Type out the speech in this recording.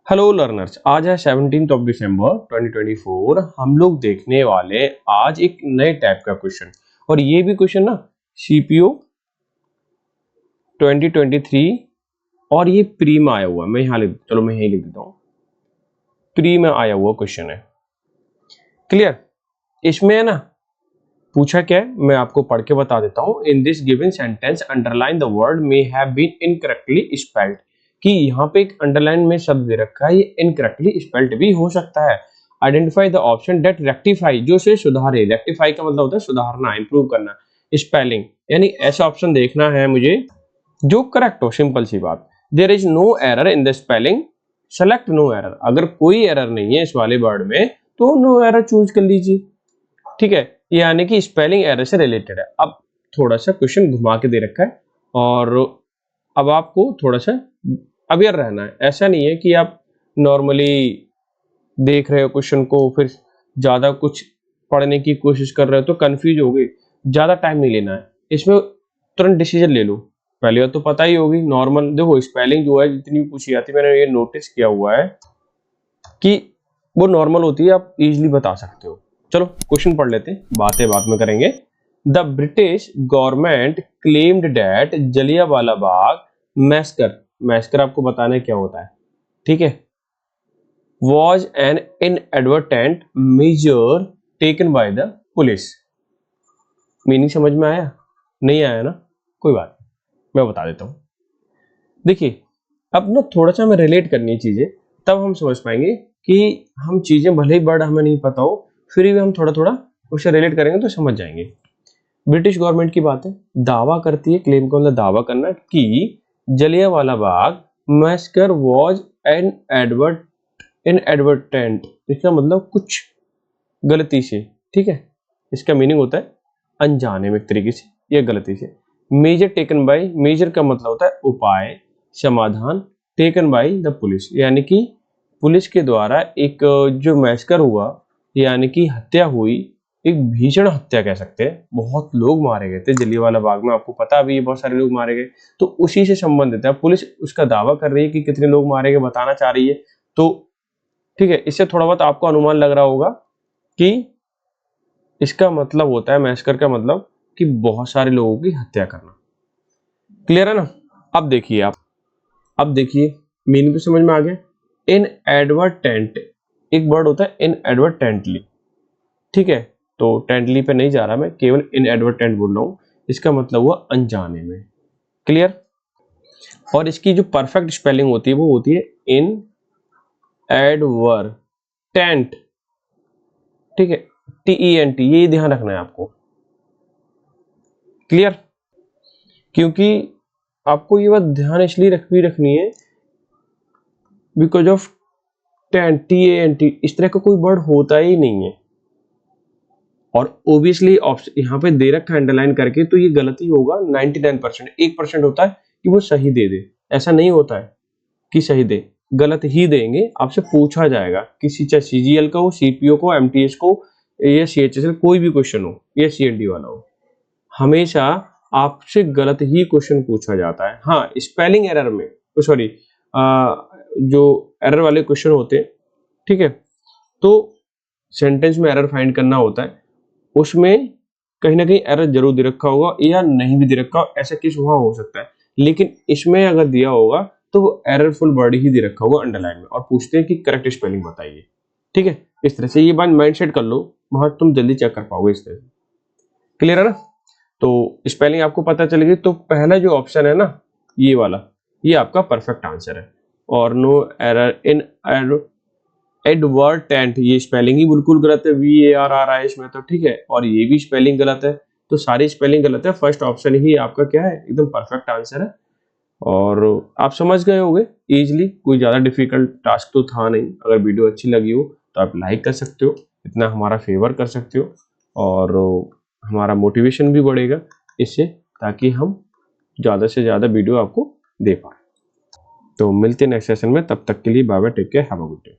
Hello learners, आज है 17 of December 2024। हम लोग देखने वाले आज एक नए टाइप का क्वेश्चन, और ये भी क्वेश्चन ना सीपीओ 2023 और ये प्री में आया हुआ है। मैं यहाँ लिख देता हूँ, प्री में आया हुआ क्वेश्चन है। क्लियर? इसमें है ना पूछा क्या है, मैं आपको पढ़ के बता देता हूँ। In this given sentence underline the word may have been incorrectly spelled, कि यहाँ पे एक अंडरलाइन में शब्द दे रखा है, ये इनकरेक्टली स्पेल्ड भी हो सकता है। Identify the option that rectify, जो से सुधारे। रेक्टिफाई का मतलब होता है सुधारना, इंप्रूव करना। स्पेलिंग यानी ऐसा ऑप्शन देखना है मुझे जो करेक्ट हो, सिंपल सी बात। There is no error in the spelling, select no error. अगर कोई एरर नहीं है इस वाले वर्ड में तो नो एरर चूज कर लीजिए। ठीक है, यानी कि स्पेलिंग एरर से रिलेटेड है। अब थोड़ा सा क्वेश्चन घुमा के दे रखा है और अब आपको थोड़ा सा अवेयर रहना है। ऐसा नहीं है कि आप नॉर्मली देख रहे हो क्वेश्चन को फिर ज्यादा कुछ पढ़ने की कोशिश कर रहे हो तो कंफ्यूज हो गए। ज्यादा टाइम नहीं लेना है इसमें, तुरंत डिसीजन ले लो। पहले बात तो पता ही होगी, नॉर्मल देखो स्पेलिंग जो है जितनी भी पूछी जाती है, मैंने ये नोटिस किया हुआ है कि वो नॉर्मल होती है, आप इजीली बता सकते हो। चलो क्वेश्चन पढ़ लेते हैं, बातें बाद में करेंगे। The British government claimed that Jallianwala Bagh massacre, massacre आपको बताना है क्या होता है, ठीक है, was an inadvertent measure taken by the police। Meaning समझ में आया? नहीं आया ना, कोई बात नहीं, मैं बता देता हूं। देखिए अब ना थोड़ा सा हमें रिलेट करनी है चीजें, तब हम समझ पाएंगे कि हम चीजें भले ही वर्ड हमें नहीं पता हो फिर भी हम थोड़ा थोड़ा उससे रिलेट करेंगे तो समझ जाएंगे। ब्रिटिश गवर्नमेंट की बात है, दावा करती है, क्लेम का मतलब दावा करना, कि Jallianwala Bagh massacre was an inadvertent. इसका मतलब कुछ गलती से, ठीक है, इसका मीनिंग होता है अनजाने में, एक तरीके से या गलती से। मेजर टेकन बाय, मेजर का मतलब होता है उपाय, समाधान। टेकन बाय द पुलिस यानी कि पुलिस के द्वारा एक जो मैस्कर हुआ यानी कि हत्या हुई, एक भीषण हत्या कह सकते हैं। बहुत लोग मारे गए थे जलियांवाला बाग में, आपको पता भी है बहुत सारे लोग मारे गए, तो उसी से संबंधित है। पुलिस उसका दावा कर रही है कि कितने लोग मारे गए बताना चाह रही है, तो ठीक है, इससे थोड़ा बहुत आपको अनुमान लग रहा होगा कि इसका मतलब होता है, मैस्कर का मतलब कि बहुत सारे लोगों की हत्या करना। क्लियर है ना? अब देखिए आप, अब देखिए मीनिंग तो समझ में आ गया। इनएडवर्टेंट एक वर्ड होता है, इनएडवर्टेंटली, ठीक है, तो टेंटली पे नहीं जा रहा मैं, केवल इनएडवर्टेंट बोल रहा हूं। इसका मतलब हुआ अनजाने में। क्लियर? और इसकी जो परफेक्ट स्पेलिंग होती है वो होती है इन एडवर्टेंट, ठीक है, TENT, ये ध्यान रखना है आपको। क्लियर? क्योंकि आपको ये बात ध्यान इसलिए रखनी है बिकॉज ऑफ TANT, इस तरह का कोई वर्ड होता ही नहीं है, और ओबियसली यहाँ पे दे रखा है अंडरलाइन करके, तो ये गलती होगा 99%। 1% होता है कि वो सही दे दे, ऐसा नहीं होता है कि सही दे, गलत ही देंगे। आपसे पूछा जाएगा किसी, चाहे CGL का हो, CPO को, MTS को या CHSL, कोई भी क्वेश्चन हो या CND वाला हो, हमेशा आपसे गलत ही क्वेश्चन पूछा जाता है। हाँ, स्पेलिंग एरर में, सॉरी, जो एरर वाले क्वेश्चन होते हैं, ठीक है, तो सेंटेंस में एरर फाइंड करना होता है, उसमें कहीं ना कहीं एरर जरूर दे रखा होगा या नहीं भी दे रखा हो, ऐसा केस वहां हो सकता है। लेकिन इसमें अगर दिया होगा तो वो एररफुल वर्ड ही दे रखा होगा अंडरलाइन में, और पूछते हैं कि करेक्ट स्पेलिंग बताइए। ठीक है, इस तरह से ये बात माइंडसेट कर लो, वहां तुम जल्दी चेक कर पाओगे इस तरह से। क्लियर है ना? तो स्पेलिंग आपको पता चलेगी, तो पहला जो ऑप्शन है ना ये वाला, ये आपका परफेक्ट आंसर है। और नो एरर इन एडवर्टेंट, ये स्पेलिंग ही बिल्कुल गलत है, VAR आ रहा है इसमें तो, ठीक है, और ये भी स्पेलिंग गलत है, तो सारी स्पेलिंग गलत है। फर्स्ट ऑप्शन ही आपका क्या है, एकदम परफेक्ट आंसर है। और आप समझ गए होंगे इजीली, कोई ज्यादा डिफिकल्ट टास्क तो था नहीं। अगर वीडियो अच्छी लगी हो तो आप लाइक कर सकते हो, इतना हमारा फेवर कर सकते हो, और हमारा मोटिवेशन भी बढ़ेगा इससे, ताकि हम ज्यादा से ज्यादा वीडियो आपको दे पाए। तो मिलते हैं नेक्स्ट सेशन में, तब तक के लिए bye bye, take care, have a good day.